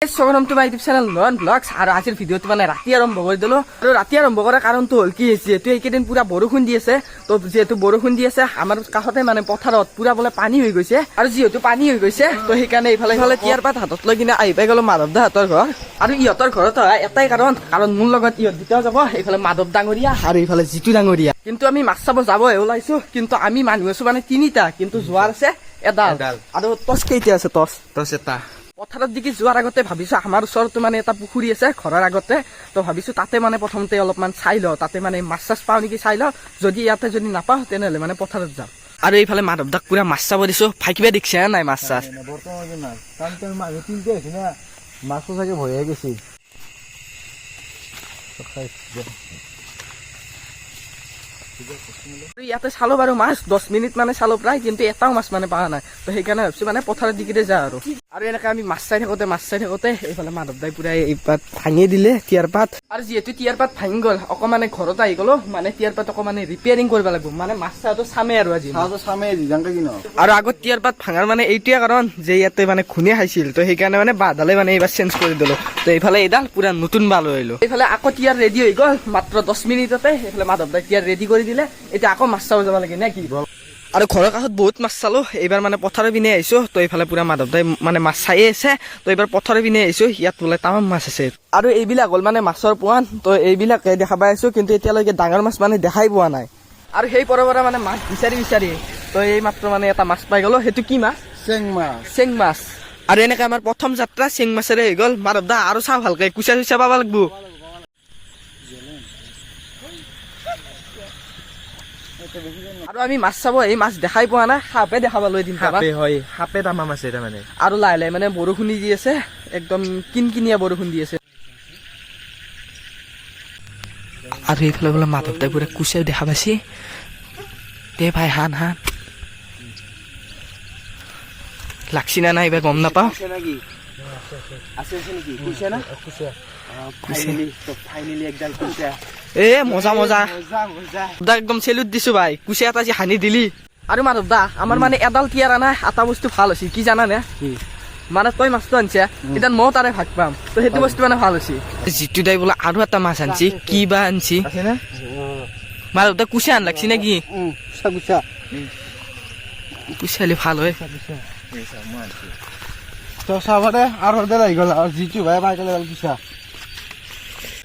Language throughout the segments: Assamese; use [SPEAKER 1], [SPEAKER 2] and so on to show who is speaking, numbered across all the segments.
[SPEAKER 1] স্বাগতম তোমাৰ ইউটিউব চেনেল নয়ন ব্লগছ আৰু আজিৰ ভিডিঅ'টো মানে ৰাতি আৰম্ভ কৰি দিলো আৰু ৰাতি আৰম্ভ কৰাৰ কাৰণটো হ'ল কি যিহেতু এইকেইদিন পুৰা বৰষুণ দি আছে তো যিহেতু বৰষুণ দি আছে আমাৰ কাষতে মানে পথাৰত পুৰা বোলে পানী হৈ গৈছে আৰু যিহেতু পানী হৈ গৈছে তো সেইকাৰণে এইফালে টিয়াৰ পাত হাতত লৈ কিনে আহি পাই গ'লো মাধৱ দাহঁতৰ ঘৰ আৰু ইহঁতৰ ঘৰত অহা এটাই কাৰণ মোৰ লগত ইহঁত দুটাও যাব এইফালে মাধৱ ডাঙৰীয়া আৰু এইফালে জিতু ডাঙৰীয়া কিন্তু আমি মাছ চাব যাবহে ওলাইছো কিন্তু আমি মানুহ আছো মানে তিনিটা কিন্তু যোৱাৰ আছে এডাল আৰু টচ কেইটা আছে টচ এটা পথাৰত দিকে যোৱাৰ আগতে ভাবিছো আমাৰ ওচৰতো মানে এটা পুখুৰী আছে ঘৰৰ আগতে তো ভাবিছো তাতে মানে প্ৰথমতে অলপমান চাই লওঁ তাতে মানে মাছ চাছ পাওঁ নেকি চাই লওঁ যদি ইয়াতে যদি নাপাওঁ তেনেহ'লে মানে পথাৰত যাম আৰু এইফালে মাধৱ দাক পুৰা মাছ চাব দিছো ভাইকিবা দেখিছে নাই মাছ চাছ
[SPEAKER 2] মাছটো চাগে ভয়ে গেছি
[SPEAKER 1] ইয়াতে চালো বাৰু মাছ 10 মিনিট মানে চালো প্ৰায় কিন্তু এটাও মাছ মানে পোৱা নাই তো সেইকাৰণে ভাবিছো মানে পথাৰৰ দিকে যাওঁ আৰু এনেকে আমি মাছ চাই থাকোতে এইফালে মাধৱ দাই পুৰা এই পাত ভাঙি দিলে টিয়াৰ পাত আৰু যিহেতু টিয়াৰ পাত ভাঙি গ'ল অকমানে ঘৰত আহি গ'লো মানে টিয়াৰ পাত অকমানে ৰিপেয়াৰিং কৰিব লাগিব মানে মাছ চাওঁতো চামে আৰু আজি আৰু আগত টিয়াৰ পাত ভাঙাৰ মানে এইটোৱে কাৰণ যে ইয়াতে মানে ঘুণে খাইছিল তো সেইকাৰণে মানে বাঁহডালে মানে এইবাৰ চেঞ্জ কৰি দিলো তো এইফালে এইডাল পুৰা নতুন বাল হৈ আহিলো এইফালে আকৌ টিয়াৰ ৰেডি হৈ গ'ল মাত্ৰ 10 মিনিটতে এইফালে মাধৱ দাই টিয়াৰ ৰেডি কৰি দিলে এতিয়া আকৌ মাছ চাব যাব লাগে নে কি আৰু ঘৰৰ কাষত বহুত মাছ চালো এইবাৰ মানে পথাৰৰ পিনে আহিছো তো এইফালে পুৰা মাধৱ দাই মানে মাছ চাই আছে তো এইবাৰ পথাৰৰ পিনে আহিছো ইয়াত বোলে তামাম মাছ আছে আৰু এইবিলাক হ'ল মানে মাছৰ পোৱান তো এইবিলাকে দেখা পাই আছো কিন্তু এতিয়ালৈকে ডাঙৰ মাছ মানে দেখাই পোৱা নাই আৰু সেই পৰা মানে মাছ বিচাৰি তো এই মাত্ৰ মানে এটা মাছ পাই গ'লো সেইটো কি মাছ চেং মাছ আৰু এনেকে আমাৰ প্ৰথম যাত্ৰা চেং মাছেৰে হৈ গ'ল মাধৱ দা আৰু চাওঁ ভালকে কুচিয়া চুচিয়া পাব লাগিব আৰু আমি মাছ চাব এই মাছ দেখাই পোৱা নাই সাপে দেখা পালো এদিন
[SPEAKER 2] সাপে তামাম আছে তাৰমানে
[SPEAKER 1] আৰু লাহে লাহে মানে বৰষুণ দি আছে একদম কিনকিনীয়া বৰষুণ দি আছে আৰু এইফালে বোলে মাধৱ দাই পুৰা কুচিয়া দেখা পাইছি দে ভাই হান লাগছি না নাই এইবাৰ গম নাপাওঁ এ মজা একদম চেলুট দিছো ভাই কুচিয়া এটা আজি হানি দিলি আৰু মাধৱ দা আমাৰ মানে এডাল টিয়াৰ আনা এটা বস্তু ভাল হৈছে কি জানানে মানে তই মাছটো আনছা এতিয়া মই তাৰে ভাগ পাম তো সেইটো বস্তু মানে ভাল হৈছে জিতু দাই বোলে আৰু এটা মাছ আনছি কি বা আনছি মাধৱ দা কুচিয়া আন লাগছি নেকি কুচিয়ালি ভাল হয়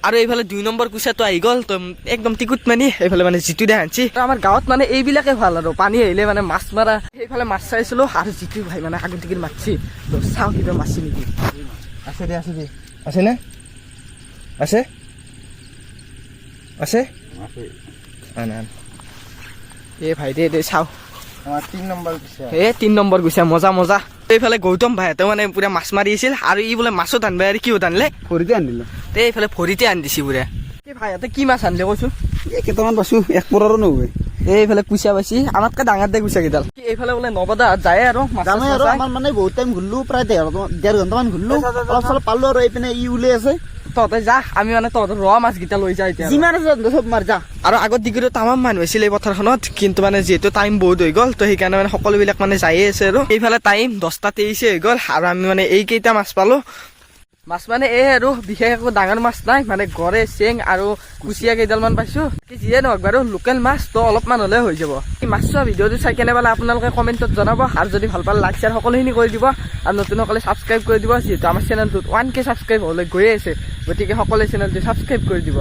[SPEAKER 1] আৰু এইফালে 2 নম্বৰ কুচিয়াটো আহি গ'ল তো একদম টিকুট মানি এইফালে মানে জিতু দে আনছি আমাৰ গাঁৱত মানে এইবিলাকে ভাল আৰু পানী আহিলে মানে মাছ মাৰা সেইফালে মাছ চাইছিলো আৰু জিতু ভাই মানে আগত টিকিট মাৰছি তো চাওঁ কিবা মাছছি নেকি আছে নে আছে এ ভাই দে চাওঁ 3 নম্বৰ কুচিয়া মজা এইফালে গৌতম ভাইহঁতে মানে পুৰা মাছ মাৰি আছিল আৰু ই বোলে মাছো টানবে আৰু কিয় টানলে
[SPEAKER 2] ভৰিতে আনিলো
[SPEAKER 1] এইফালে ভৰিতে আনি দিছি বোলে ভাইহঁতে কি মাছ আনিলে কৈছো
[SPEAKER 2] কেইটামান পাইছো 1 পৰাৰো নহয়
[SPEAKER 1] এইফালে কুচিয়া পাইছি আমাতকে ডাঙৰ দে কুচিয়া কেইডাল এইফালে বোলে নবদা যায় আৰু
[SPEAKER 2] আমাৰ মানে বহুত টাইম ঘূৰিলো প্ৰায় 1.5 ঘণ্টামান ঘূৰিলো অলপ চলপ পালো আৰু এইপিনে ই ওলাই আছে
[SPEAKER 1] তহঁতে যা আমি মানে তহঁতৰ ৰ মাছ কেইটা লৈ যাই এতিয়া
[SPEAKER 2] যিমান আছে চব মাৰ যা
[SPEAKER 1] আৰু আগত দিগিৰো তামাম মানুহ আছিল এই পথাৰখনত কিন্তু মানে যিহেতু টাইম বহুত হৈ গ'ল তো সেইকাৰণে মানে সকলোবিলাক মানে যায়ে আছে আৰু এইফালে টাইম 10:23 হৈ গ'ল আৰু আমি মানে এইকেইটা মাছ পালো মাছ মানে এই আৰু বিশেষ একো ডাঙৰ মাছ নাই মানে গৰে চেং আৰু কুচিয়া কেইডালমান পাইছো যিয়ে নহওক বাৰু লোকেল মাছ তো অলপমান হ'লে হৈ যাব এই মাছ চোৱা ভিডিঅ'টো চাই কেনে পালে আপোনালোকে কমেণ্টত জনাব আৰু যদি ভাল পালে লাইক শ্বেয়াৰ সকলোখিনি কৰি দিব আৰু নতুনসকলে ছাবস্ক্ৰাইব কৰি দিব যিহেতু আমাৰ চেনেলটোত 1K ছাবস্ক্ৰাইব হ'বলৈ গৈয়ে আছে গতিকে সকলোৱে চেনেলটো ছাবস্ক্ৰাইব কৰি দিব